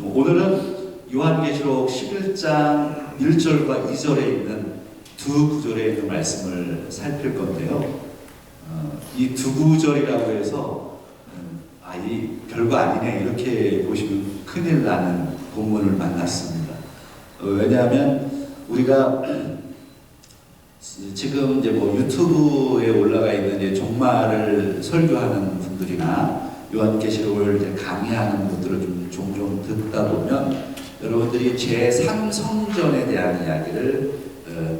오늘은 요한계시록 11장 1절과 2절에 있는 두 구절에 있는 말씀을 살필 건데요. 이 두 구절이라고 해서 이 별거 아니네 이렇게 보시면 큰일 나는 본문을 만났습니다. 왜냐하면 우리가 지금 이제 뭐 유튜브에 올라가 있는 이제 종말을 설교하는 분들이나 요한계시록을 이제 강의하는 분들을 좀 종종 듣다 보면 여러분들이 제3성전에 대한 이야기를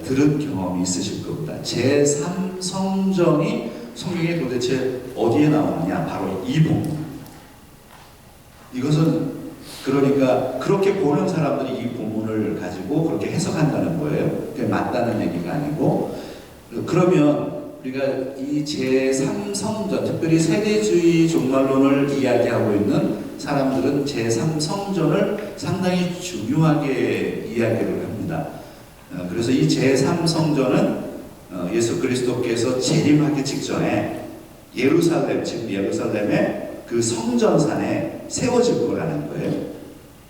들은 경험이 있으실 겁니다. 제3성전이 성경에 도대체 어디에 나오느냐? 바로 이 본문. 이것은 그러니까 그렇게 보는 사람들이 이 본문을 가지고 그렇게 해석한다는 거예요. 그게 맞다는 얘기가 아니고. 그러면 우리가 이 제3성전, 특별히 세대주의 종말론을 이야기하고 있는 사람들은 제3성전을 상당히 중요하게 이야기를 합니다. 그래서 이 제3성전은 예수 그리스도께서 재림하기 직전에 예루살렘, 즉 예루살렘의 그 성전산에 세워질 거라는 거예요.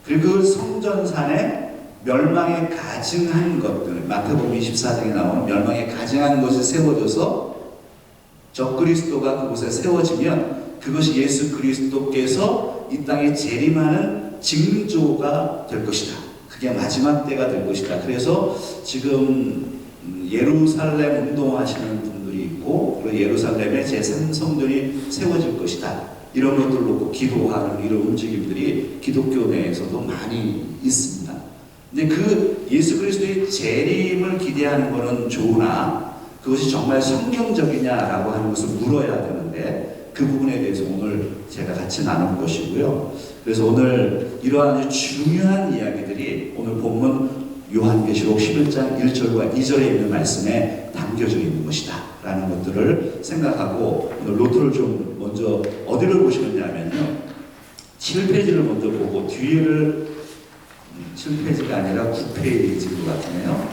그리고 그 성전산에 멸망에 가증한 것들, 마태복음 24장에 나오는 멸망에 가증한 것이 세워져서 적그리스도가 그곳에 세워지면 그것이 예수 그리스도께서 이 땅에 재림하는 징조가 될 것이다. 그게 마지막 때가 될 것이다. 그래서 지금 예루살렘 운동하시는 분들이 있고, 그리고 예루살렘에 제3성전이 세워질 것이다. 이런 것들 놓고 기도하는 이런 움직임들이 기독교 내에서도 많이 있습니다. 근데 그 예수 그리스도의 재림을 기대하는 것은 좋으나 그것이 정말 성경적이냐라고 하는 것을 물어야 되는데 그 부분에 대해서 오늘 제가 같이 나눌 것이고요. 그래서 오늘 이러한 아주 중요한 이야기들이 오늘 본문 요한계시록 11장 1절과 2절에 있는 말씀에 담겨져 있는 것이다 라는 것들을 생각하고 오늘 노트를 좀 먼저 어디를 보시느냐 하면요, 7페이지를 먼저 보고 뒤를 7페이지가 아니라 9페이지인 것 같네요.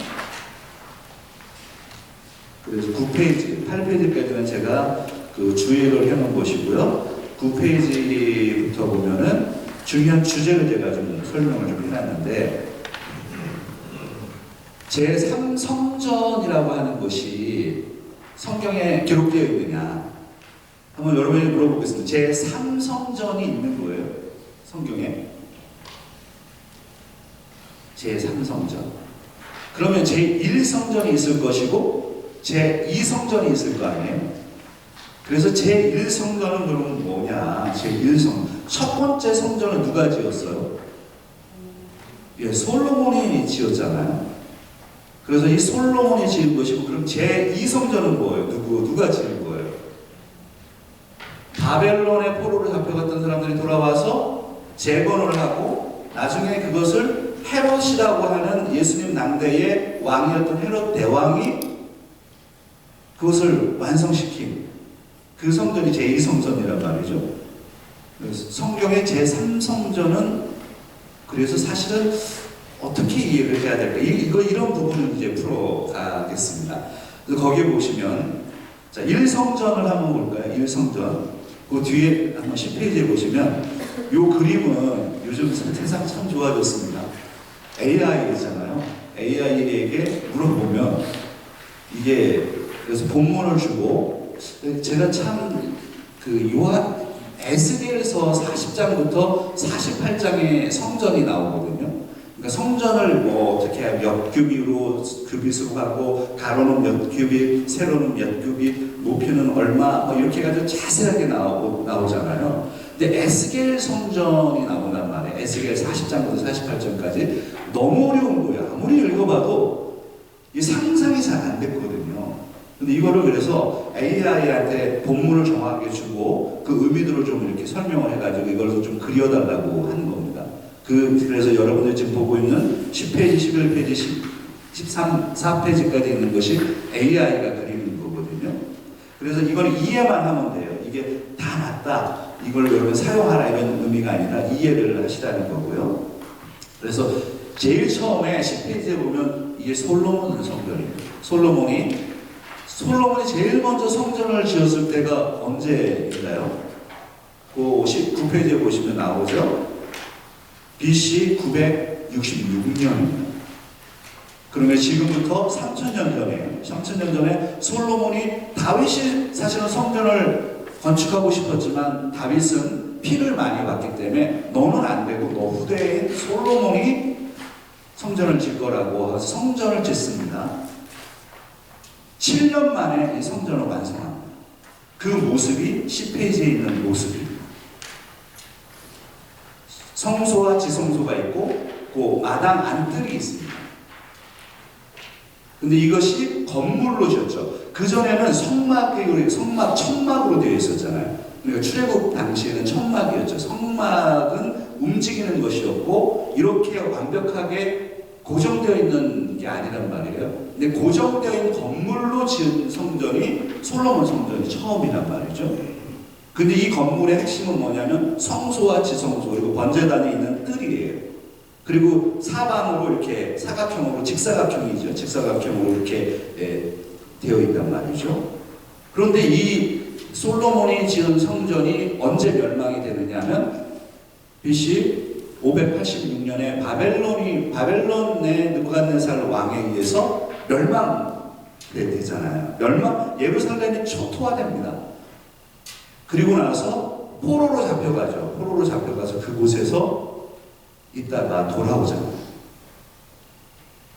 그래서 9페이지, 8페이지까지는 제가 그 주의를 해놓은 것이고요. 9페이지부터 보면은 중요한 주제를 제가 좀 설명을 좀 해놨는데, 제3성전이라고 하는 것이 성경에 기록되어 있느냐? 한번 여러분이 물어보겠습니다. 제3성전이 있는 거예요? 성경에? 제3성전. 그러면 제1성전이 있을 것이고 제2성전이 있을 거 아니에요? 그래서 제1성전은 그러면 뭐냐? 제1성. 첫 번째 성전은 누가 지었어요? 예, 솔로몬이 지었잖아요. 그래서 이 솔로몬이 지은 것이고, 그럼 제2성전은 뭐예요? 누가 지은 거예요? 바벨론의 포로로 잡혀갔던 사람들이 돌아와서 재건을 하고 나중에 그것을 헤롯이라고 하는 예수님 낭대의 왕이었던 헤롯 대왕이 그것을 완성시킨 그 성전이 제2성전이란 말이죠. 그래서 성경의 제3성전은 그래서 사실은 어떻게 이해를 해야 될까? 이런 부분을 이제 풀어가겠습니다. 그래서 거기에 보시면, 자, 1성전을 한번 볼까요? 1성전. 그 뒤에 한번 10페이지에 보시면, 요 그림은 요즘 세상 참 좋아졌습니다. AI잖아요. AI에게 물어보면, 이게, 그래서 본문을 주고, 제가 참, 에스겔서 40장부터 48장에 성전이 나오거든요. 그러니까 성전을 뭐 어떻게 몇 규빗으로 하고 가로는 몇 규빗, 세로는 몇 규빗, 높이는 얼마 뭐 이렇게 해가지고 자세하게 나오잖아요. 근데 에스겔 성전이 나온단 말이에요. 에스겔 40장부터 48장까지 너무 어려운 거예요. 아무리 읽어봐도 이 상상이 잘 안 됐거든요. 근데 이거를 그래서 AI한테 본문을 정확하게 주고 그 의미들을 좀 이렇게 설명을 해가지고 이걸 좀 그려달라고 하는 겁니다. 그래서 여러분들이 지금 보고 있는 10페이지, 11페이지, 4페이지까지 있는 것이 AI가 그리는 거거든요. 그래서 이걸 이해만 하면 돼요. 이게 다 맞다, 이걸 여러분 사용하라 이런 의미가 아니라 이해를 하시라는 거고요. 그래서 제일 처음에 10페이지에 보면 이게 솔로몬 성전이에요. 솔로몬이 제일 먼저 성전을 지었을 때가 언제인가요? 그 19페이지에 보시면 나오죠. BC 966년입니다. 그러면 지금부터 3000년 전에, 3000년 전에 솔로몬이, 다윗이 사실은 성전을 건축하고 싶었지만 다윗은 피를 많이 받기 때문에 너는 안 되고 너 후대인 솔로몬이 성전을 짓 거라고 해서 성전을 짓습니다. 7년 만에 이 성전을 완성합니다. 그 모습이 10페이지에 있는 모습입니다. 성소와 지성소가 있고 그 마당 안뜰이 있습니다. 근데 이것이 건물로 지었죠. 그전에는 천막으로 되어 있었잖아요. 그러니까 출애굽 당시에는 천막이었죠. 성막은 움직이는 것이었고 이렇게 완벽하게 고정되어 있는 게 아니란 말이에요. 근데 고정되어 있는 건물로 지은 성전이 솔로몬 성전이 처음이란 말이죠. 근데 이 건물의 핵심은 뭐냐면 성소와 지성소 그리고 번제단에 있는 뜰이에요. 그리고 사방으로 이렇게 사각형으로, 직사각형이죠. 직사각형으로 이렇게 되어 있단 말이죠. 그런데 이 솔로몬이 지은 성전이 언제 멸망이 되느냐면 BC 586년에 바벨론의 느부갓네살 왕에 의해서 멸망되잖아요. 예루살렘이 초토화됩니다. 그리고 나서 포로로 잡혀가죠. 포로로 잡혀가서 그곳에서 있다가 돌아오잖아요.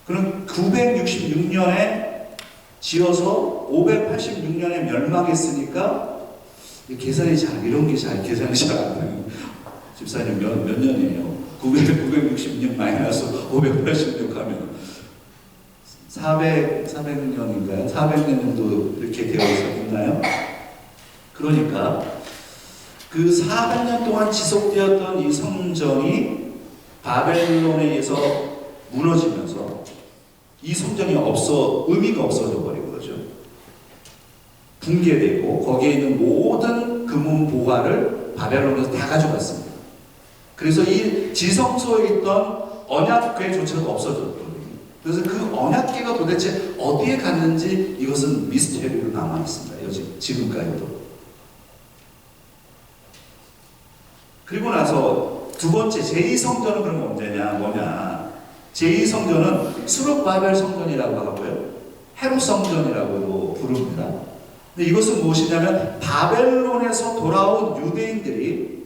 그럼 966년에 지어서 586년에 멸망했으니까 계산이 이런 게 계산이 잘 안 돼요. 집사님 몇 년이에요? 960년 마이너스 586 하면 400년인가요? 400년 정도 이렇게 되어 있었나요? 그러니까 그 400년 동안 지속되었던 이 성전이 바벨론에 의해서 무너지면서 이 성전이 의미가 없어져 버린 거죠. 붕괴되고 거기에 있는 모든 금은 보화를 바벨론에서 다 가져갔습니다. 그래서 이 지성소에 있던 언약궤조차도 없어졌거든요. 그래서 그 언약궤가 도대체 어디에 갔는지 이것은 미스테리로 남아있습니다. 지금까지도. 그리고 나서 두 번째 제2성전은 그럼 뭐냐? 제2성전은 수룹바벨 성전이라고 하고요. 헤롯 성전이라고도 부릅니다. 근데 이것은 무엇이냐면 바벨론에서 돌아온 유대인들이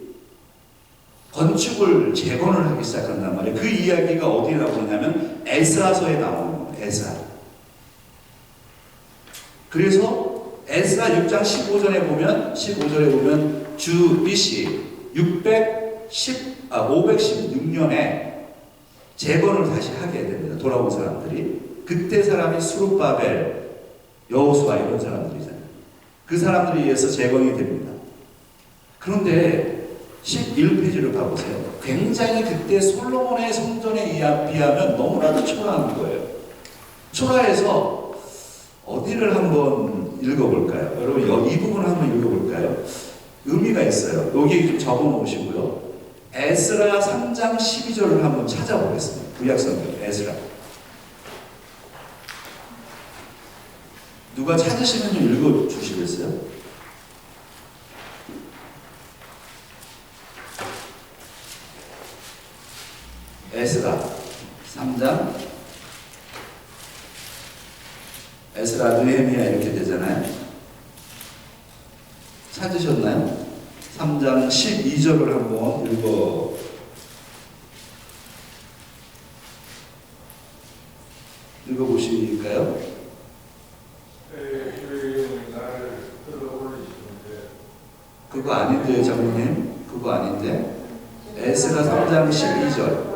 건축을 재건을 하기 시작한단 말이에요. 그 이야기가 어디에 나오냐면 에스라서에 나오는 거예요. 에스라. 그래서 에스라 6장 15절에 보면 주 BC 516년에 재건을 다시 하게 됩니다. 돌아온 사람들이. 그때 사람이 수룹바벨, 여호수아 이런 사람들이잖아요. 그 사람들에 의해서 재건이 됩니다. 그런데 11페이지를 봐보세요. 굉장히 그때 솔로몬의 성전에 비하면 너무나도 초라한 거예요. 초라해서 어디를 한번 읽어볼까요? 여러분 이 부분을 한번 읽어볼까요? 의미가 있어요. 여기 좀 적어 놓으시고요. 에스라 3장 12절을 한번 찾아보겠습니다. 구약성경 에스라. 누가 찾으시면 좀 읽어주시겠어요? 에스라 3장 에스라 느헤미야 이렇게 되잖아요. 찾으셨나요? 3장 12절을 한번 읽어보실까요? 그거 아닌데요, 장로님? 그거 아닌데? 에스라 3장 12절.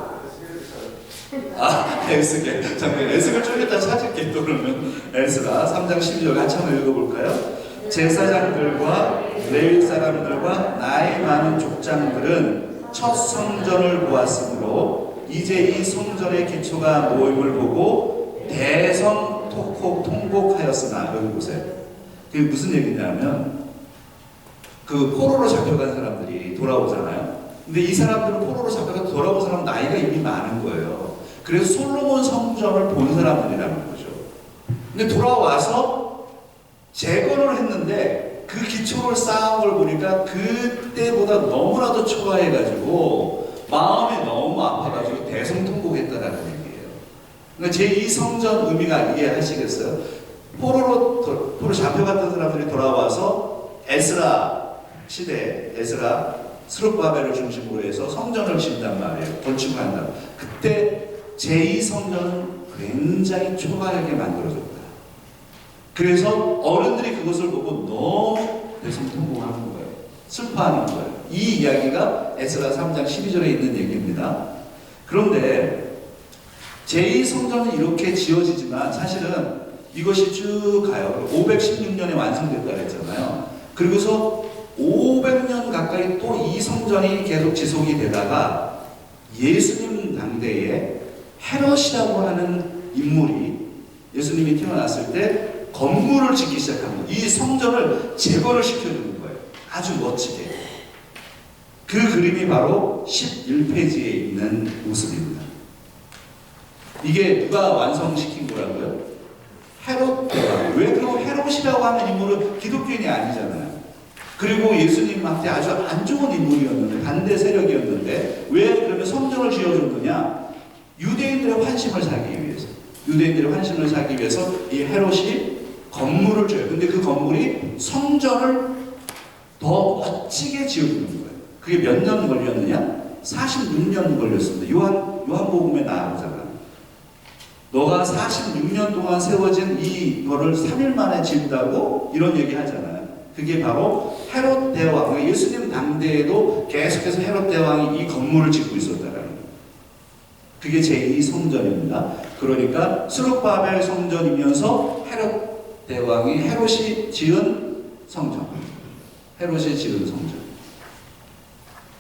에스겔. 잠깐, 에스겔 좀 이따 찾을게, 또 그러면. 에스라 3장 12절 같이 한번 읽어볼까요? 제사장들과 레위 사람들과 나이 많은 족장들은 첫 성전을 보았으므로 이제 이 성전의 기초가 모임을 보고 통곡하였으나. 여기 보세요. 그게 무슨 얘기냐면 그 포로로 잡혀간 사람들이 돌아오잖아요. 근데 이 사람들은 포로로 잡혀가 돌아온 사람 나이가 이미 많은 거예요. 그래서 솔로몬 성전을 본 사람들이라는 거죠. 근데 돌아와서 재건을 했는데 그 기초를 쌓은 걸 보니까 그때보다 너무나도 초라해가지고 마음이 너무 아파가지고 대성통곡했다라는 얘기예요. 그러니까 제2성전 의미가 이해하시겠어요? 포로로 잡혀갔던 사람들이 돌아와서 에스라 시대, 에스라 스룹바벨을 중심으로 해서 성전을 짓단 말이에요. 건축을 한다. 그때 제2성전은 굉장히 초라하게 만들어졌다. 그래서 어른들이 그것을 보고 너무 대성통곡하는 거예요. 슬퍼하는 거예요. 이 이야기가 에스라 3장 12절에 있는 얘기입니다. 그런데 제2성전은 이렇게 지어지지만 사실은 이것이 쭉 가요. 516년에 완성됐다 그랬잖아요. 그리고서 500년 가까이 또 이 성전이 계속 지속이 되다가 예수님 당대에 헤롯이라고 하는 인물이 예수님이 태어났을 때 건물을 짓기 시작합니다. 이 성전을 재건을 시켜주는 거예요. 아주 멋지게. 그 그림이 바로 11페이지에 있는 모습입니다. 이게 누가 완성시킨 거라고요? 헤롯 대왕. 왜 그리고 헤롯이라고 하는 인물은 기독교인이 아니잖아요. 그리고 예수님한테 아주 안 좋은 인물이었는데, 반대 세력이었는데, 왜 그러면 성전을 지어줬느냐? 유대인들의 환심을 사기 위해서. 유대인들의 환심을 사기 위해서 이 헤롯이 건물을 줘요. 근데 그 건물이 성전을 더 멋지게 지어주는 거예요. 그게 몇 년 걸렸느냐? 46년 걸렸습니다. 요한복음에 나오잖아요. 너가 46년 동안 세워진 이거를 3일 만에 지은다고 이런 얘기 하잖아요. 그게 바로 헤롯 대왕, 예수님 당대에도 계속해서 헤롯 대왕이 이 건물을 짓고 있었다는 거예요. 그게 제2성전입니다. 그러니까 스룹바벨 성전이면서 헤롯 대왕이 헤롯이 지은 성전. 헤롯이 지은 성전.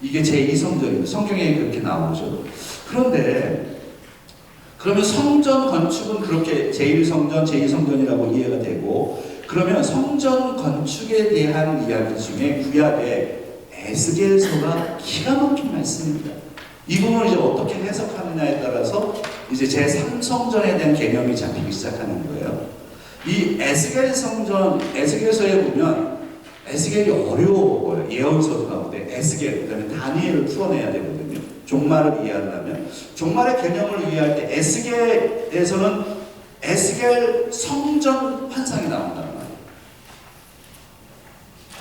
이게 제2성전입니다. 성경에 그렇게 나오죠. 그런데 그러면 성전 건축은 그렇게 제1성전, 제2성전이라고 이해가 되고, 그러면 성전 건축에 대한 이야기 중에 구약의 에스겔서가 기가 막힌 말씀입니다. 이 부분을 이제 어떻게 해석하느냐에 따라서 이제 제3성전에 대한 개념이 잡히기 시작하는 거예요. 이 에스겔 성전, 에스겔서에 보면 에스겔이 어려워요. 예언서 가운데 에스겔, 그다음에 다니엘을 풀어내야 되거든요. 종말을 이해하려면 종말의 개념을 이해할 때 에스겔에서는 에스겔 성전 환상이 나온단 말이에요.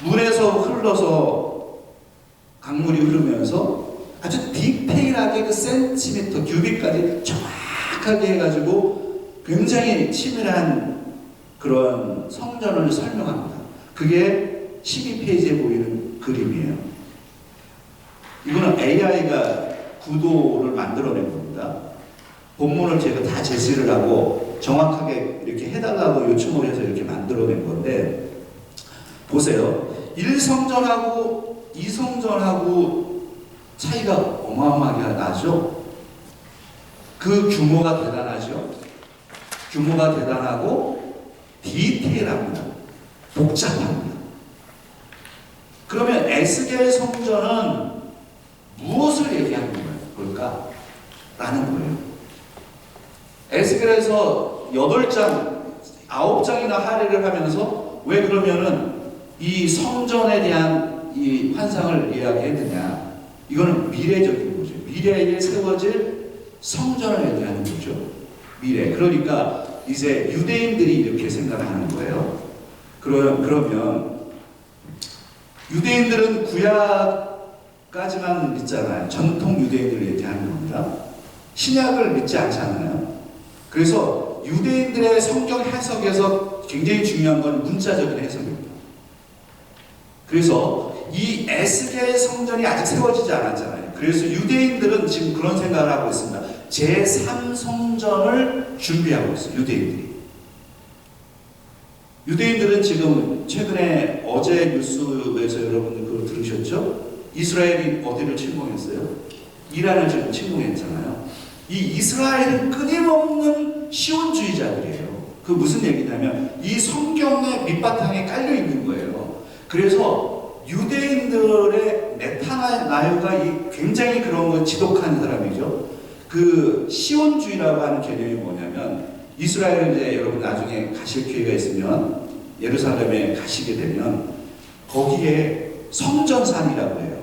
물에서 흘러서 강물이 흐르면서 아주 디테일하게 그 센티미터 규빗까지 정확하게 해가지고 굉장히 치밀한 그런 성전을 설명합니다. 그게 12페이지에 보이는 그림이에요. 이거는 AI가 구도를 만들어낸 겁니다. 본문을 제가 다 제시를 하고 정확하게 이렇게 해달라고 요청을 해서 이렇게 만들어낸 건데, 보세요. 1성전하고 2성전하고 차이가 어마어마하게 나죠? 그 규모가 대단하죠? 규모가 대단하고 디테일합니다. 복잡합니다. 그러면 에스겔 성전은 무엇을 얘기하는 걸까? 라는 거예요. 에스겔에서 8장, 9장이나 할애를 하면서 왜 그러면은 이 성전에 대한 이 환상을 이야기했느냐? 이거는 미래적인 거죠. 미래에 세워질 성전을 얘기하는 거죠. 미래. 그러니까 이제 유대인들이 이렇게 생각하는 거예요. 그러면 유대인들은 구약까지만 믿잖아요. 전통 유대인들을 얘기하는 겁니다. 신약을 믿지 않잖아요. 그래서 유대인들의 성경 해석에서 굉장히 중요한 건 문자적인 해석입니다. 그래서 이 에스겔 성전이 아직 세워지지 않았잖아요. 그래서 유대인들은 지금 그런 생각을 하고 있습니다. 제3성전을 준비하고 있어요. 유대인들은 지금 최근에 어제 뉴스에서 여러분들 그걸 들으셨죠? 이스라엘이 어디를 침공했어요? 이란을 지금 침공했잖아요. 이 이스라엘은 끊임없는 시온주의자들이에요. 그 무슨 얘기냐면 이 성경의 밑바탕에 깔려 있는 거예요. 그래서 유대인들의 네타냐후가 굉장히 그런 거 지독한 사람이죠. 그 시온주의라고 하는 개념이 뭐냐면, 이스라엘을 이제 여러분 나중에 가실 기회가 있으면 예루살렘에 가시게 되면 거기에 성전산이라고 해요.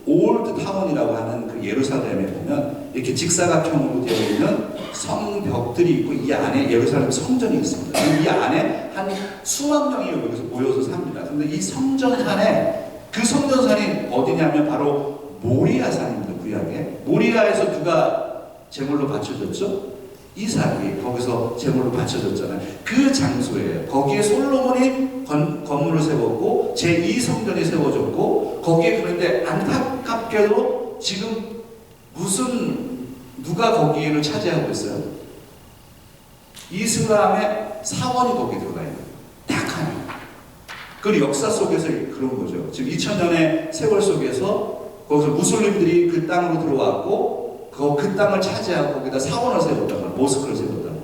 올드 타운이라고 하는 그 예루살렘에 보면 이렇게 직사각형으로 되어 있는 성벽들이 있고 이 안에 예루살렘 성전이 있습니다. 이 안에 한 수만 명이 여기서 모여서 삽니다. 그런데 이 성전산에 그 성전산이 어디냐면 바로 모리아산입니다. 구약에 모리아에서 누가 제물로 바쳐졌죠? 이삭이 거기서 제물로 바쳐졌잖아요. 그 장소에 거기에 솔로몬이 건물을 세웠고 제2성전이 세워졌고 거기에 그런데 안타깝게도 지금 누가 거기를 차지하고 있어요? 이슬람의 사원이 거기에 들어가 있는 거예요. 딱 하나. 그 역사 속에서 그런 거죠. 지금 2000년의 세월 속에서 거기서 무슬림들이 그 땅으로 들어왔고 그 땅을 차지하고 거기다 사원을 세웠단 말이에요. 모스크를 세웠단 말이에요.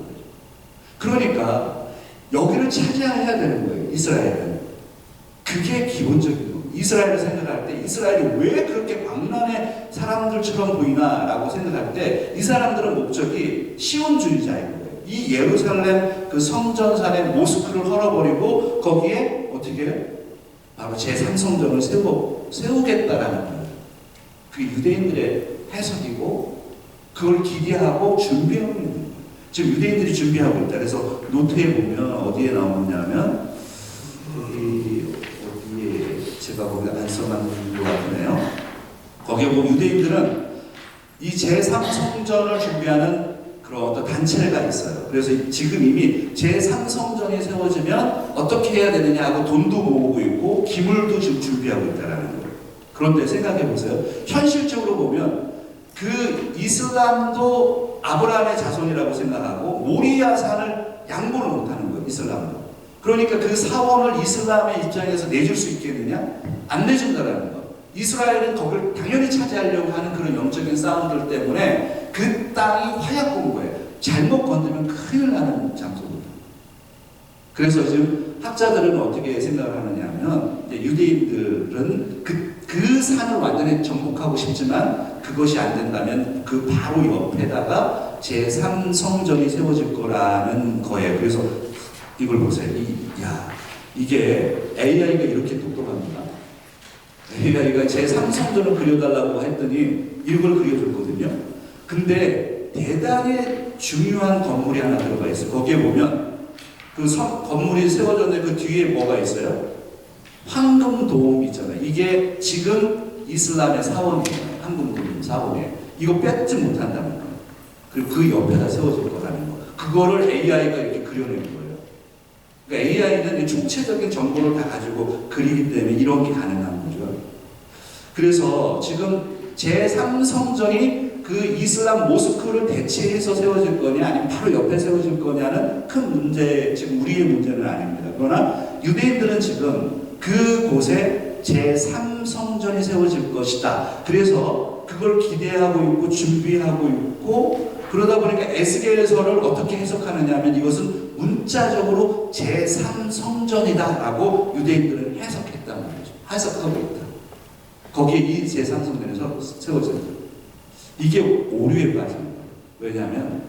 그러니까 여기를 차지해야 되는 거예요. 이스라엘은. 그게 기본적인 거예요. 이스라엘을 생각할 때 이스라엘이 왜 그렇게 광란의 사람들처럼 보이나라고 생각할 때 이 사람들은 목적이 시온주의자인 거예요. 이 예루살렘 그 성전산의 모스크를 헐어버리고 거기에 어떻게 해요? 바로 제3성전을 세우겠다라는 거예요. 그 유대인들의 해석이고 그걸 기대하고 준비하고 있는 거예요. 지금 유대인들이 준비하고 있다. 그래서 노트에 보면 어디에 나오느냐면 어디에 제가 거기 안 써놨는 것 같네요. 거기에 보면 유대인들은 이 제3성전을 준비하는 그런 어떤 단체가 있어요. 그래서 지금 이미 제3성전이 세워지면 어떻게 해야 되느냐 하고 돈도 모으고 있고 기물도 지금 준비하고 있다는 거예요. 그런데 생각해 보세요. 현실적으로 보면 그 이슬람도 아브라함의 자손이라고 생각하고 모리아산을 양보를 못하는 거예요. 이슬람도. 그러니까 그 사원을 이슬람의 입장에서 내줄 수 있겠느냐? 안 내준다라는 거. 이스라엘은 거기를 당연히 차지하려고 하는 그런 영적인 싸움들 때문에 그 땅이 화약고인 거예요. 잘못 건드면 큰일 나는 장소입니다. 그래서 지금 학자들은 어떻게 생각을 하느냐 하면 유대인들은 그 산을 완전히 정복하고 싶지만 그것이 안 된다면 그 바로 옆에다가 제3성전이 세워질 거라는 거예요. 그래서 이걸 보세요. 이게 AI가 이렇게 똑똑합니다. AI가 제3성전을 그려달라고 했더니 이걸 그려줬거든요. 근데 대단히 중요한 건물이 하나 들어가 있어요. 거기에 보면 그 건물이 세워졌는데 그 뒤에 뭐가 있어요? 황금돔 있잖아요. 이게 지금 이슬람의 사원이에요. 황금돔 사원이에요. 이거 뺏지 못한다는 거예요. 그리고 그 옆에다 세워질 거라는 거. 그거를 AI가 이렇게 그려낸 거예요. 그러니까 AI는 총체적인 정보를 다 가지고 그리기 때문에 이런 게 가능한 거죠. 그래서 지금 제3성전이 그 이슬람 모스크를 대체해서 세워질 거냐 아니면 바로 옆에 세워질 거냐는 큰 문제, 지금 우리의 문제는 아닙니다. 그러나 유대인들은 지금 그곳에 제3성전이 세워질 것이다. 그래서 그걸 기대하고 있고 준비하고 있고 그러다 보니까 에스겔서를 어떻게 해석하느냐 하면 이것은 문자적으로 제3성전이다 라고 유대인들은 해석했다는 거죠. 해석하고 있다. 거기에 이 제3성전에서 세워진다. 이게 오류에 빠진 거예요. 왜냐하면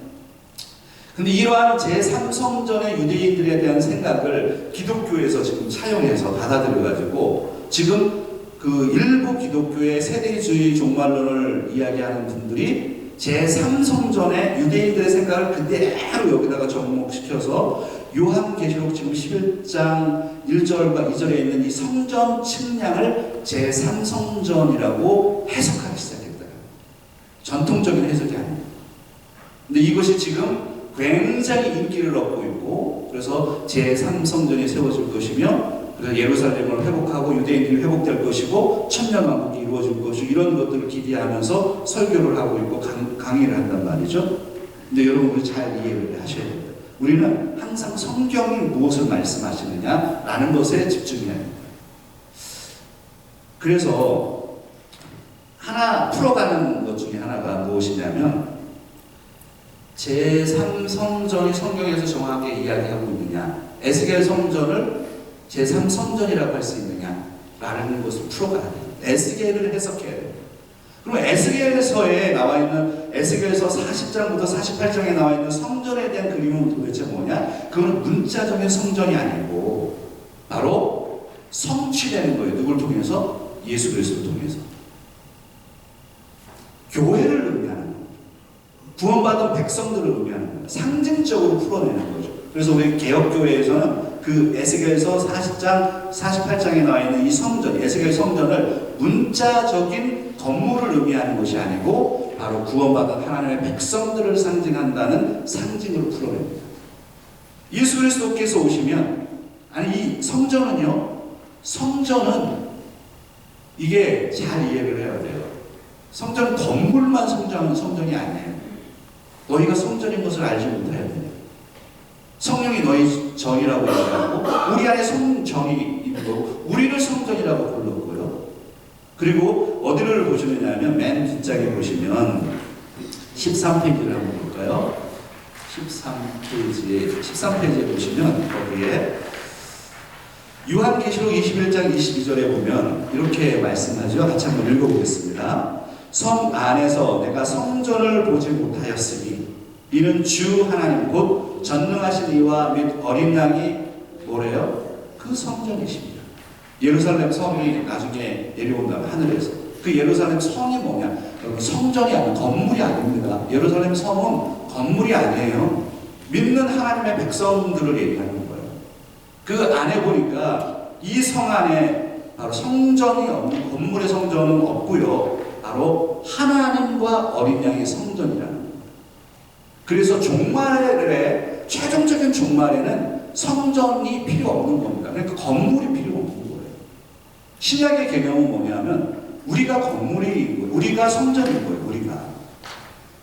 근데 이러한 제3성전의 유대인들에 대한 생각을 기독교에서 지금 차용해서 받아들여가지고 지금 그 일부 기독교의 세대주의 종말론을 이야기하는 분들이 제3성전의 유대인들의 생각을 그대로 여기다가 접목시켜서 요한계시록 지금 11장 1절과 2절에 있는 이 성전 측량을 제3성전이라고 해석하기 시작했다. 전통적인 해석이 아닙니다. 근데 이것이 지금 굉장히 인기를 얻고 있고 그래서 제3성전이 세워질 것이며 그래서 예루살렘을 회복하고 유대인들이 회복될 것이고 천년왕국이 이루어질 것이고 이런 것들을 기대하면서 설교를 하고 있고 강의를 한단 말이죠. 근데 여러분 우리 잘 이해를 하셔야 됩니다. 우리는 항상 성경이 무엇을 말씀하시느냐라는 것에 집중해야 됩니다. 그래서 하나 풀어가는 것 중에 하나가 무엇이냐면 제3성전이 성경에서 정확하게 이야기하고 있느냐 에스겔 성전을 제3성전이라고 할 수 있느냐라는 것을 풀어가야 돼요. 에스겔을 해석해야 돼요. 그럼 에스겔서에 나와 있는 에스겔서 40장부터 48장에 나와 있는 성전에 대한 그림은 도대체 뭐냐? 그건 문자적인 성전이 아니고 바로 성취되는 거예요. 누굴 통해서? 예수 그리스도를 통해서. 교회를 의미하는 거예요. 구원받은 백성들을 의미하는 거예요. 상징적으로 풀어내는 거죠. 그래서 우리 개혁교회에서는 그 에스겔서 40장, 48장에 나와 있는 이 성전, 에스겔 성전을 문자적인 건물을 의미하는 것이 아니고 바로 구원받은 하나님의 백성들을 상징한다는 상징으로 풀어냅니다. 예수 그리스도께서 오시면, 아니 이 성전은요, 성전은 이게 잘 이해를 해야 돼요. 성전은 건물만 성전은 성전이 아니에요. 너희가 성전인 것을 알지 못해야 돼요. 성령이 너희 정이라고 얘기하고 우리 안에 성정이 있고 우리를 성전이라고 불렀고요. 그리고 어디를 보시느냐면 맨 뒷장에 보시면 13페이지를 한번 볼까요? 13페이지에 보시면 거기에 요한계시록 21장 22절에 보면 이렇게 말씀하죠. 같이 한번 읽어보겠습니다. 성 안에서 내가 성전을 보지 못하였으니 이는 주 하나님 곧 전능하신 이와 및 어린 양이 뭐래요? 그 성전이십니다. 예루살렘 성이 나중에 내려온다면 하늘에서 그 예루살렘 성이 뭐냐? 성전이 아니고 건물이 아닙니다. 예루살렘 성은 건물이 아니에요. 믿는 하나님의 백성들을 얘기하는 거예요. 그 안에 보니까 이 성 안에 바로 성전이 없는, 건물의 성전은 없고요. 바로 하나님과 어린 양의 성전이라는 거예요. 그래서 종말의 최종적인 종말에는 성전이 필요 없는 겁니다. 그러니까 건물이 필요 없는 거예요. 신약의 개념은 뭐냐면 우리가 건물이, 우리가 성전인 거예요. 우리가.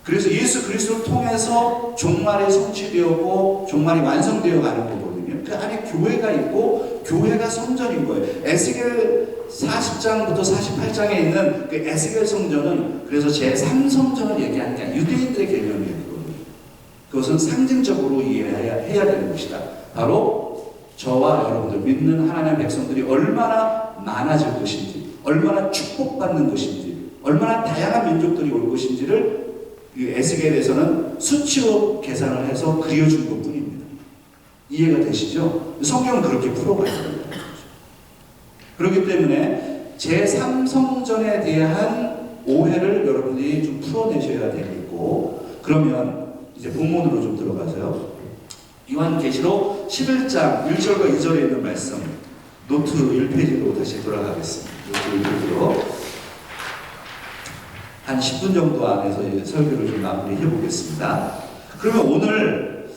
그래서 예수 그리스도를 통해서 종말이 성취되었고 종말이 완성되어 가는 거거든요. 그 안에 교회가 있고 교회가 성전인 거예요. 에스겔 40장부터 48장에 있는 그 에스겔 성전은 그래서 제3성전을 얘기하는 게 아니라 유대인들의 개념이에요. 그것은 상징적으로 이해해야 되는 것이다. 바로 저와 여러분들 믿는 하나님의 백성들이 얼마나 많아질 것인지, 얼마나 축복받는 것인지, 얼마나 다양한 민족들이 올 것인지를 에스겔에서는 수치로 계산을 해서 그려준 것뿐입니다. 이해가 되시죠? 성경은 그렇게 풀어가야 됩니다. 그렇기 때문에 제3성전에 대한 오해를 여러분들이 좀 풀어내셔야 되겠고, 그러면 이제 본문으로 좀 들어가세요. 요한계시록 11장 1절과 2절에 있는 말씀, 노트 1페이지로 다시 돌아가겠습니다. 노트 1페이지로 한 10분 정도 안에서 설교를 좀 마무리해 보겠습니다. 그러면 오늘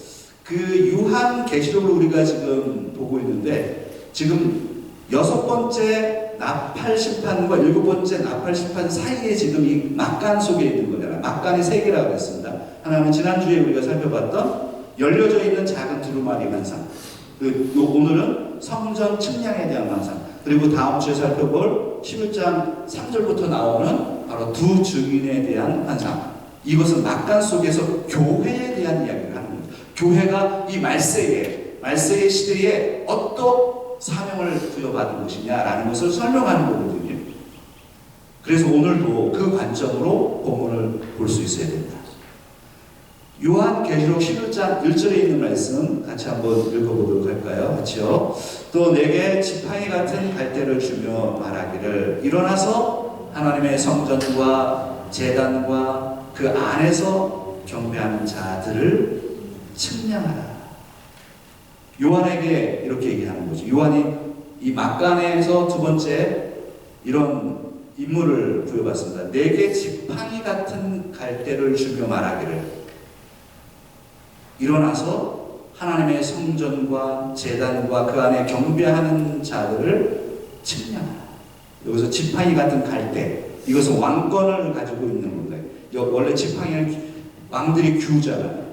그 요한계시록을 우리가 지금 보고 있는데, 지금 6번째 나팔심판과 7번째 나팔심판 사이에 지금 이 막간 속에 있는 거잖아요. 막간이 3개라고 했습니다. 하나는 지난주에 우리가 살펴봤던 열려져 있는 작은 두루마리 환상, 오늘은 성전 측량에 대한 환상, 그리고 다음 주에 살펴볼 11장 3절부터 나오는 바로 두 증인에 대한 환상. 이것은 막간 속에서 교회에 대한 이야기를 하는 겁니다. 교회가 이 말세의 시대에 어떤 사명을 부여받은 것이냐라는 것을 설명하는 거거든요. 그래서 오늘도 그 관점으로 본문을 볼 수 있어야 됩니다. 요한계시록 11장 1절에 있는 말씀 같이 한번 읽어보도록 할까요? 같이요. 또 내게 지팡이 같은 갈대를 주며 말하기를 일어나서 하나님의 성전과 제단과 그 안에서 경배하는 자들을 측량하라. 요한에게 이렇게 얘기하는 거죠. 요한이 이 막간에서 두 번째 이런 임무를 부여받습니다. 내게 지팡이 같은 갈대를 주며 말하기를 일어나서 하나님의 성전과 제단과 그 안에 경배하는 자들을 측량하라. 여기서 지팡이 같은 갈대, 이것은 왕권을 가지고 있는 겁니다. 원래 지팡이는 왕들이 규잖아요.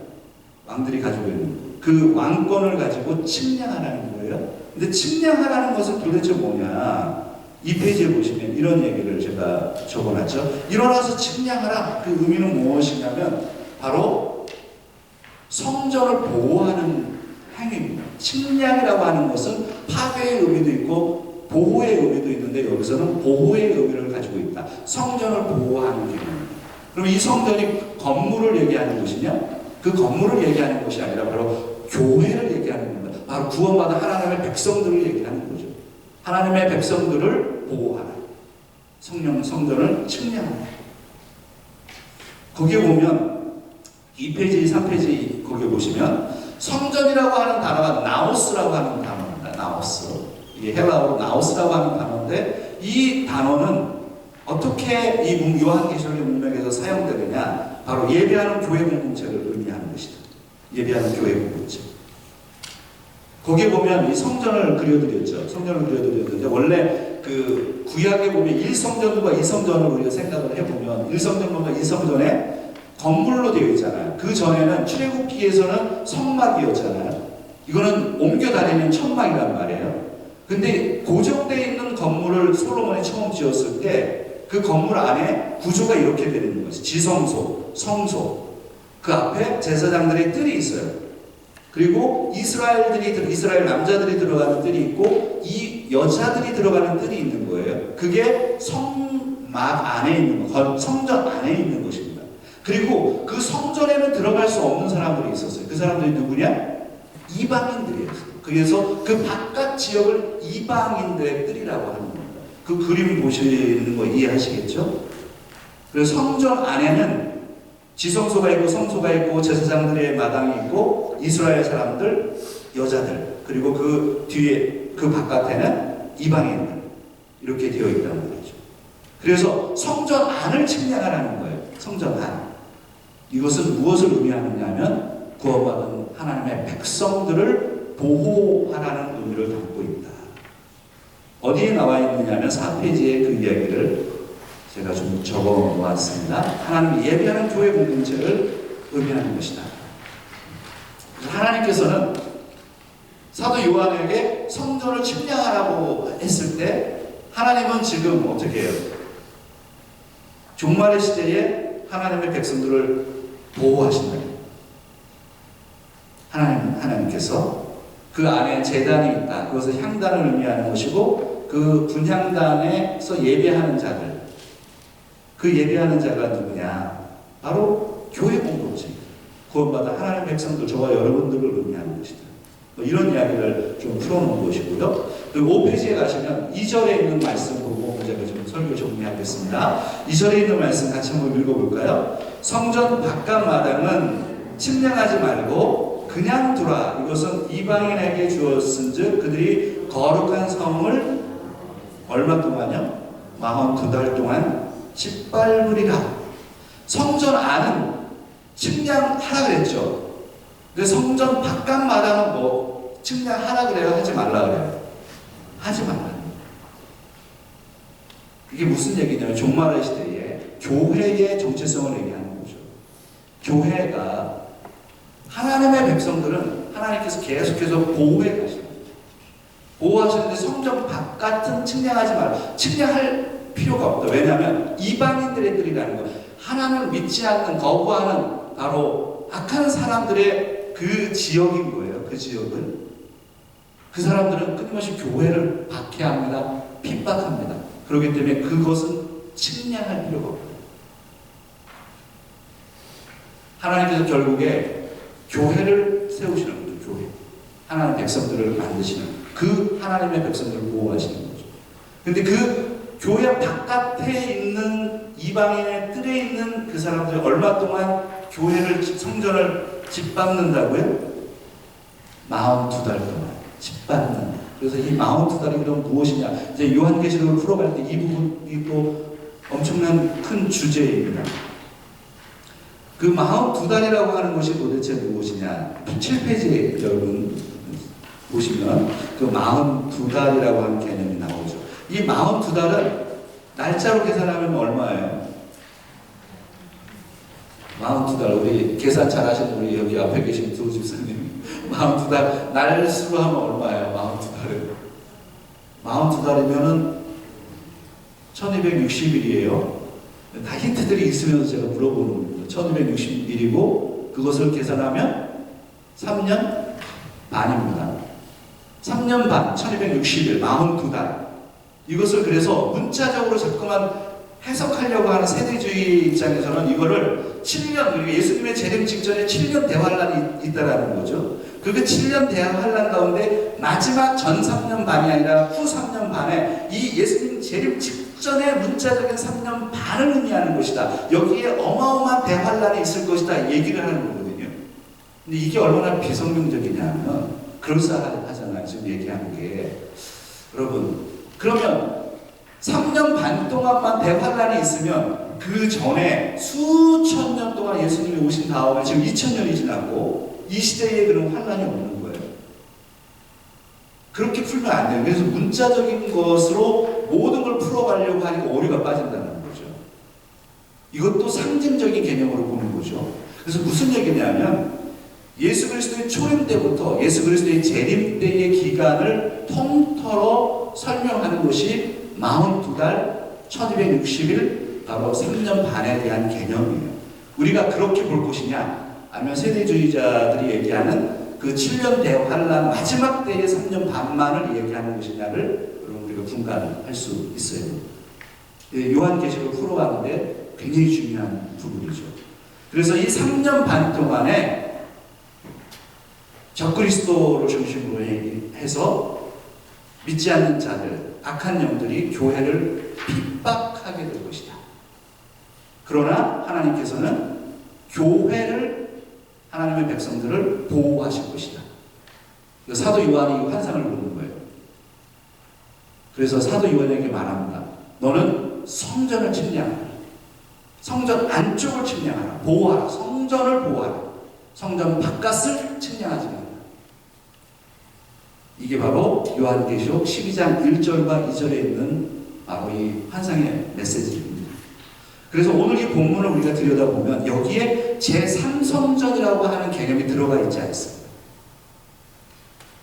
왕들이 가지고 있는 그 왕권을 가지고 측량하라는 거예요. 근데 측량하라는 것은 도대체 뭐냐? 이 페이지에 보시면 이런 얘기를 제가 적어놨죠. 일어나서 측량하라. 그 의미는 무엇이냐면 바로 성전을 보호하는 행위입니다. 측량이라고 하는 것은 파괴의 의미도 있고 보호의 의미도 있는데 여기서는 보호의 의미를 가지고 있다. 성전을 보호하는 기능입니다. 그럼 이 성전이 건물을 얘기하는 것이냐? 그 건물을 얘기하는 것이 아니라 바로 교회를 얘기하는 겁니다. 바로 구원받은 하나님의 백성들을 얘기하는 거죠. 하나님의 백성들을 보호하라. 성전을 측량하라. 거기에 보면 2페이지, 3페이지 거기에 보시면 성전이라고 하는 단어가 나오스라고 하는 단어입니다. 나오스. 이게 헬라어로 나오스라고 하는 단어인데 이 단어는 어떻게 이 요한계시록의 문맥에서 사용되느냐? 바로 예배하는 교회 공동체를 의미하는 것이다. 예배하는 교회 공동체. 거기에 보면 이 성전을 그려드렸죠. 성전을 그려드렸는데 원래 그 구약에 보면 1성전과 2성전을 우리가 생각을 해보면 1성전과 2성전에 건물로 되어 있잖아요. 그 전에는 출애굽기에서는 성막이었잖아요. 이거는 옮겨 다니는 천막이란 말이에요. 근데 고정되어 있는 건물을 솔로몬이 처음 지었을 때 그 건물 안에 구조가 이렇게 되는 것이 지성소, 성소, 그 앞에 제사장들의 뜰이 있어요. 그리고 이스라엘 남자들이 들어가는 뜰이 있고 이 여자들이 들어가는 뜰이 있는 거예요. 그게 성막 안에 있는 거, 성전 안에 있는 것입니다. 그리고 그 성전에는 들어갈 수 없는 사람들이 있었어요. 그 사람들이 누구냐? 이방인들이었어요. 그래서 그 바깥 지역을 이방인들의 뜰이라고 하는 겁니다. 그 그림 보시는 거 이해하시겠죠? 그래서 성전 안에는 지성소가 있고 성소가 있고 제사장들의 마당이 있고 이스라엘 사람들, 여자들, 그리고 그 뒤에 그 바깥에는 이방인들 이렇게 되어 있다는 거죠. 그래서 성전 안을 측량하라는 거예요. 성전 안. 이것은 무엇을 의미하느냐 하면 구원받은 하나님의 백성들을 보호하라는 의미를 담고 있다. 어디에 나와 있느냐 하면 4페이지에 그 이야기를 제가 좀 적어 놓았습니다. 하나님이 예배하는 교회 공동체를 의미하는 것이다. 하나님께서는 사도 요한에게 성전을 측량하라고 했을 때 하나님은 지금 어떻게 해요? 종말의 시대에 하나님의 백성들을 보호하신다. 하나님께서 그 안에 제단이 있다. 그것은 향단을 의미하는 것이고 그 분향단에서 예배하는 자들, 그 예배하는 자가 누구냐? 바로 교회 공동체, 구원받은 하나님의 백성들, 저와 여러분들을 의미하는 것이다. 이런 이야기를 좀 풀어놓은 것이고요. 그리고 5페이지에 가시면 2절에 있는 말씀 보고 제가 좀 설교 정리하겠습니다. 2절에 있는 말씀 같이 한번 읽어볼까요? 성전 바깥 마당은 침략하지 말고 그냥 두라. 이것은 이방인에게 주었은즉 그들이 거룩한 성을 얼마 동안요? 42달 동안 짓밟으리라. 성전 안은 측량하라 그랬죠. 근데 성전 바깥 마당은 뭐 측량하라 그래요? 하지 말라 그래요? 하지 말라. 이게 무슨 얘기냐면 종말의 시대에 교회의 정체성을 얘기하는 거죠. 교회가 하나님의 백성들은 하나님께서 계속해서 보호해 가시는 거죠. 보호하시는데 성전 바깥은 측량하지 말라. 측량할 필요가 없다. 왜냐하면 이방인들의 뜰이라는 거, 하나님을 믿지 않는, 거부하는 바로 악한 사람들의 그 지역인 거예요. 그 지역은. 그 사람들은 끊임없이 교회를 박해합니다. 핍박합니다. 그렇기 때문에 그것은 측량할 필요가 없어요. 하나님께서 결국에 교회를 세우시는 거죠. 교회. 하나님의 백성들을 만드시는, 그 하나님의 백성들을 보호하시는 거죠. 근데 그 교회 바깥에 있는 이방인의 뜰에 있는 그 사람들이 얼마 동안 교회를, 성전을 짓밟는다고요? 42달 동안 짓밟는다. 그래서 이 42달이 그럼 무엇이냐? 이제 요한계시록을 풀어갈 때 이 부분이 또 엄청난 큰 주제입니다. 그 42달이라고 하는 것이 도대체 무엇이냐? 7페이지에 여러분 보시면 그 42달이라고 하는 개념이 나오죠. 이 42달은 날짜로 계산하면 얼마예요? 42달, 우리 계산 잘 하시는 우리 여기 앞에 계신 두 집사님 42달 날수로 하면 얼마예요? 42달은 42달이면은 1260일이에요. 다 힌트들이 있으면서 제가 물어보는 겁니다. 1260일이고 그것을 계산하면 3년 반입니다. 3년 반, 1260일, 42달. 이것을 그래서 문자적으로 자꾸만 해석하려고 하는 세대주의 입장에서는 이거를 7년, 그리고 예수님의 재림 직전에 7년 대환란이 있다라는 거죠. 그 7년 대환란 가운데 마지막 전 3년 반이 아니라 후 3년 반에 이 예수님 재림 실전의 문자적인 3년 반을 의미하는 것이다. 여기에 어마어마한 대환란이 있을 것이다. 얘기를 하는 거거든요. 근데 이게 얼마나 비성경적이냐면 그럴싸하잖아요. 지금 얘기하는 게. 여러분, 그러면 3년 반 동안만 대환란이 있으면 그 전에 수천 년 동안 예수님이 오신 다음에 지금 2000년이 지났고 이 시대에 그런 환란이 없는 거예요. 그렇게 풀면 안 돼요. 그래서 문자적인 것으로 모든 걸 풀어가려고 하니까 오류가 빠진다는 거죠. 이것도 상징적인 개념으로 보는 거죠. 그래서 무슨 얘기냐면 예수 그리스도의 초림 때부터 예수 그리스도의 재림 때의 기간을 통틀어 설명하는 것이 42달 1260일 바로 3년 반에 대한 개념이에요. 우리가 그렇게 볼 것이냐 아니면 세대주의자들이 얘기하는 그 7년 대환란 마지막 때의 3년 반만을 얘기하는 것이냐를 우리가 분간할 수 있어요. 요한계시록을 풀어가는데 굉장히 중요한 부분이죠. 그래서 이 3년 반 동안에 적그리스도를 중심으로 해서 믿지 않는 자들, 악한 영들이 교회를 핍박하게 될 것이다. 그러나 하나님께서는 교회를 하나님의 백성들을 보호하실 것이다. 사도 요한이 환상을 보는 거예요. 그래서 사도 요한에게 말합니다. 너는 성전을 침략하라. 성전 안쪽을 침략하라. 보호하라. 성전을 보호하라. 성전 바깥을 침략하지 마라. 이게 바로 요한계시록 12장 1절과 2절에 있는 바로 이 환상의 메시지입니다. 그래서 오늘 이 본문을 우리가 들여다보면 여기에 제3성전이라고 하는 개념이 들어가 있지 않습니다.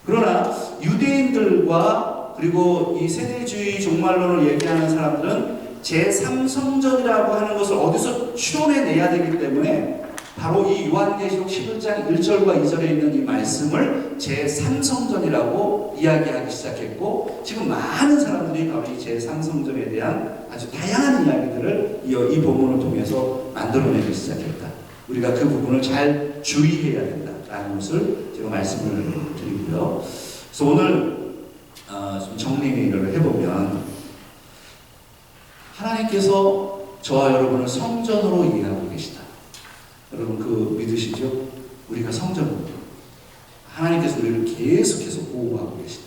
그러나 유대인들과 그리고 이 세대주의 종말론을 얘기하는 사람들은 제3성전이라고 하는 것을 어디서 추론해내야 되기 때문에 바로 이 요한계시록 11장 1절과 2절에 있는 이 말씀을 제3성전이라고 이야기하기 시작했고 지금 많은 사람들이 바로 이 제3성전에 대한 아주 다양한 이야기들을 이 본문을 통해서 만들어내기 시작했다. 우리가 그 부분을 잘 주의해야 된다라는 것을 제가 말씀을 드리고요. 그래서 오늘 좀 정리를 해보면 하나님께서 저와 여러분을 성전으로 이해하고 계시다. 여러분 그 믿으시죠? 우리가 성전입니다. 하나님께서 우리를 계속해서 보호하고 계시다.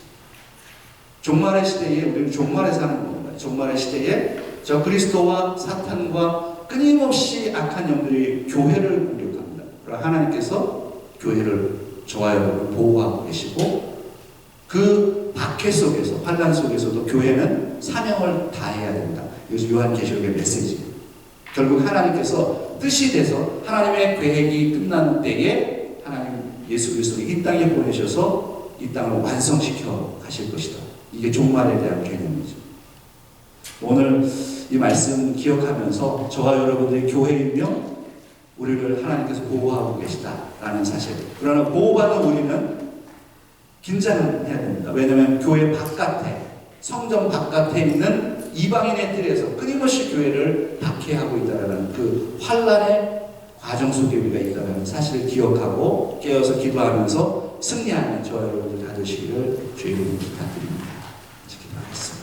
종말의 시대에 우리는 종말에 사는 겁니다. 종말의 시대에 저 그리스도와 사탄과 끊임없이 악한 영들이 교회를 공격합니다. 그러나 하나님께서 교회를 저와 여러분을 보호하고 계시고 그 박해 속에서 환난 속에서도 교회는 사명을 다해야 된다. 이것이 요한계시록의 메시지예요. 결국 하나님께서 뜻이 돼서 하나님의 계획이 끝난 때에 하나님 예수 그리스도를 이 땅에 보내셔서 이 땅을 완성시켜 가실 것이다. 이게 종말에 대한 개념이죠. 오늘 이 말씀 기억하면서 저와 여러분들이 교회이며 우리를 하나님께서 보호하고 계시다라는 사실. 그러나 보호받는 우리는 긴장을 해야 됩니다. 왜냐하면 교회 바깥에 성전 바깥에 있는 이방인의 틀에서 끊임없이 교회를 박해하고 있다는 그 환란의 과정 속에 우리가 있다는 사실을 기억하고 깨어서 기도하면서 승리하는 저와 여러분들 다 되시기를 주의 이름으로 부탁드립니다. 기도하겠습니다.